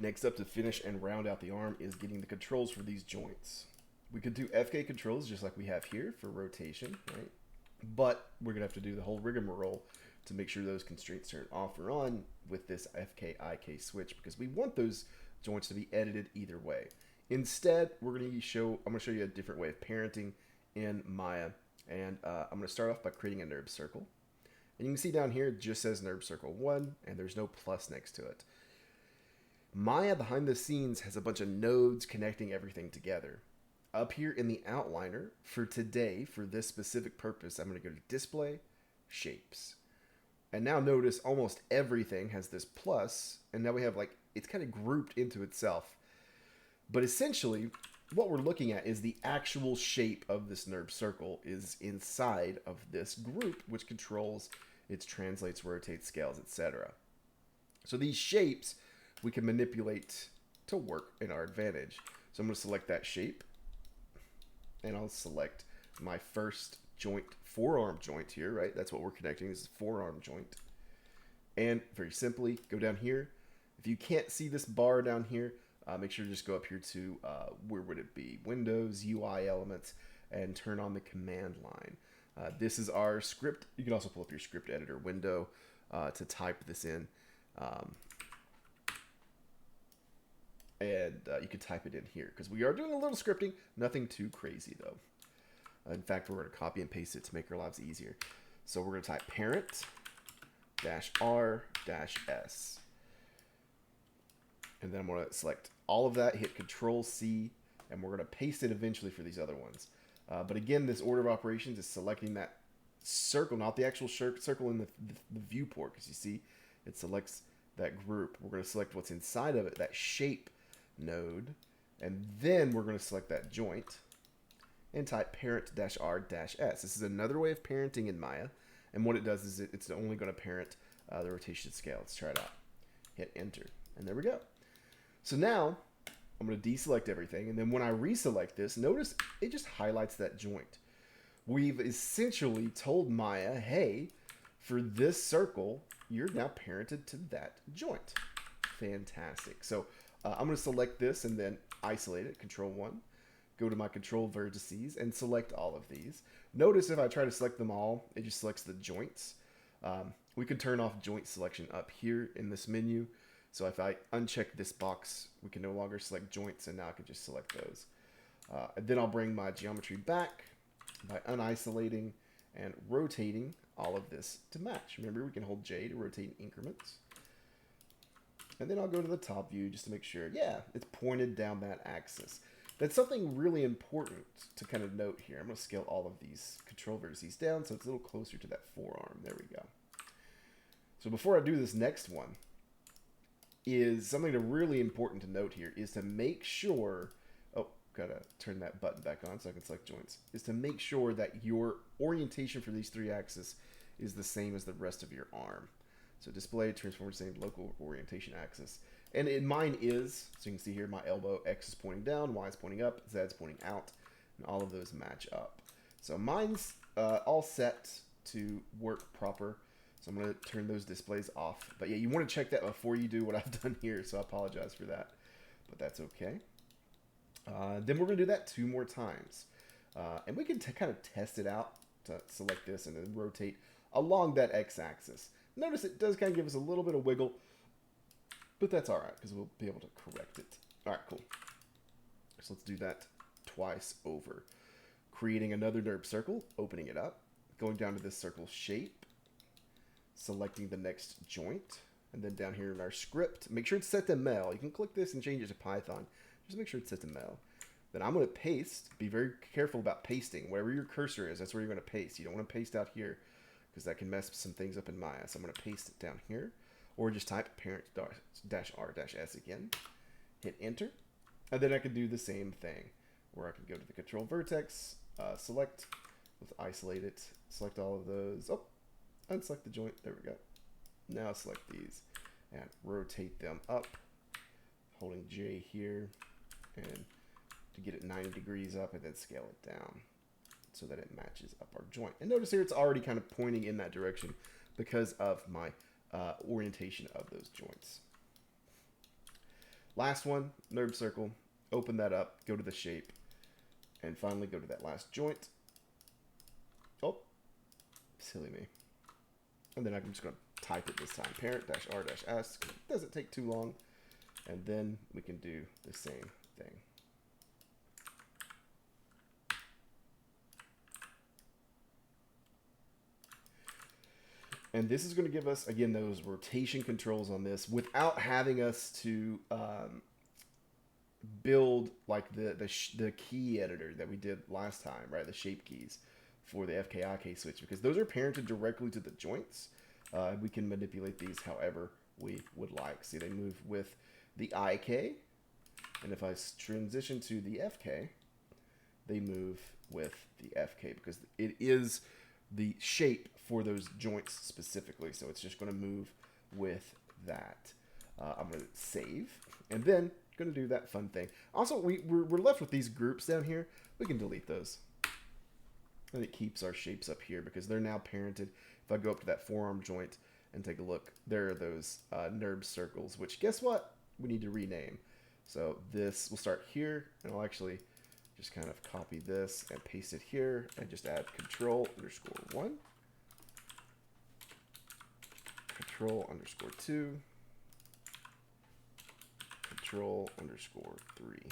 Next up to finish and round out the arm is getting the controls for these joints. We could do FK controls just like we have here for rotation, right? But we're going to have to do the whole rigmarole to make sure those constraints turn off or on with this FK IK switch, because we want those joints to be edited either way. Instead, I'm going to show you a different way of parenting in Maya, and I'm going to start off by creating a NURB circle. And you can see down here it just says NURB circle 1, and there's no plus next to it. Maya behind the scenes has a bunch of nodes connecting everything together. Up here in the outliner, for today, for this specific purpose, I'm going to go to Display, Shapes. And now notice almost everything has this plus, and now we have it's kind of grouped into itself. But essentially, what we're looking at is the actual shape of this NURB circle is inside of this group, which controls its translates, rotates, scales, etc. So these shapes we can manipulate to work in our advantage. So I'm going to select that shape, and I'll select my first joint, forearm joint here, right? That's what we're connecting. This is forearm joint. And very simply, go down here. If you can't see this bar down here, make sure to just go up here to, where would it be? Windows, UI elements, and turn on the command line. This is our script. You can also pull up your script editor window to type this in. And you can type it in here because we are doing a little scripting, nothing too crazy though. In fact, we're going to copy and paste it to make our lives easier. So we're going to type parent-r-s. And then I'm going to select all of that, hit Control-C, and we're going to paste it eventually for these other ones. But again, this order of operations is selecting that circle, not the actual circle in the viewport, because you see it selects that group. We're going to select what's inside of it, that shape node, and then we're going to select that joint and type parent-r-s. This is another way of parenting in Maya, and what it does is it's only going to parent the rotation scale. Let's try it out. Hit enter, and there we go. So now I'm going to deselect everything, and then when I reselect this, notice it just highlights that joint. We've essentially told Maya, hey, for this circle, you're now parented to that joint. Fantastic. So I'm going to select this and then isolate it, Control-1. Go to my control vertices and select all of these. Notice if I try to select them all, it just selects the joints. We can turn off joint selection up here in this menu. So if I uncheck this box, we can no longer select joints, and now I can just select those. And then I'll bring my geometry back by unisolating and rotating all of this to match. Remember, we can hold J to rotate in increments. And then I'll go to the top view just to make sure, yeah, it's pointed down that axis. That's something really important to kind of note here. I'm going to scale all of these control vertices down so it's a little closer to that forearm. There we go. So before I do this next one, is something really important to note here is to make sure, oh, gotta turn that button back on so I can select joints, is to make sure that your orientation for these three axes is the same as the rest of your arm. So display, transform to same local orientation axis. And in mine is, so you can see here, my elbow, X is pointing down, Y is pointing up, Z is pointing out, and all of those match up. So mine's all set to work proper. So I'm going to turn those displays off. But yeah, you want to check that before you do what I've done here, so I apologize for that. But that's okay. Then we're going to do that 2 more times. And we can kind of test it out to select this and then rotate along that x-axis. Notice it does kind of give us a little bit of wiggle, but that's all right because we'll be able to correct it. All right, cool. So let's do that twice over. Creating another NURB circle, opening it up, going down to this circle shape, selecting the next joint, and then down here in our script, make sure it's set to mel. You can click this and change it to Python. Just make sure it's set to mel. Then I'm going to paste. Be very careful about pasting. Wherever your cursor is, that's where you're going to paste. You don't want to paste out here because that can mess some things up in Maya. So I'm going to paste it down here, or just type parent-r-s again. Hit enter, and then I can do the same thing, where I can go to the control vertex, select, let's isolate it, select all of those. Oh, unselect the joint. There we go. Now select these and rotate them up, holding J here, and to get it 90 degrees up, and then scale it down so that it matches up our joint. And notice here it's already kind of pointing in that direction because of my orientation of those joints. Last one, NURB circle. Open that up, go to the shape, and finally go to that last joint. Oh, silly me. And then I'm just going to type it this time. Parent-r-s. Doesn't take too long. And then we can do the same thing. And this is going to give us, again, those rotation controls on this without having us to build like the key editor that we did last time, right? The shape keys for the FK-IK switch, because those are parented directly to the joints. We can manipulate these however we would like. See, they move with the IK, and if I transition to the FK, they move with the FK because it is the shape for those joints specifically. So it's just going to move with that. I'm going to save, and then going to do that fun thing. Also, we're left with these groups down here. We can delete those. And it keeps our shapes up here because they're now parented. If I go up to that forearm joint and take a look, there are those NURB circles, which guess what? We need to rename. So this will start here, and I'll actually just kind of copy this and paste it here and just add control_1, control_2, control_3.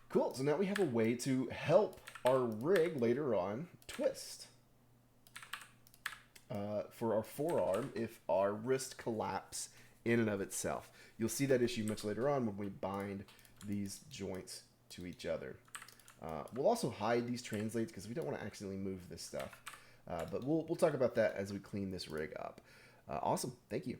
Cool, so now we have a way to help our rig later on twist. For our forearm, if our wrist collapse in and of itself. You'll see that issue much later on when we bind these joints to each other. We'll also hide these translates because we don't want to accidentally move this stuff. But we'll talk about that as we clean this rig up. Awesome. Thank you.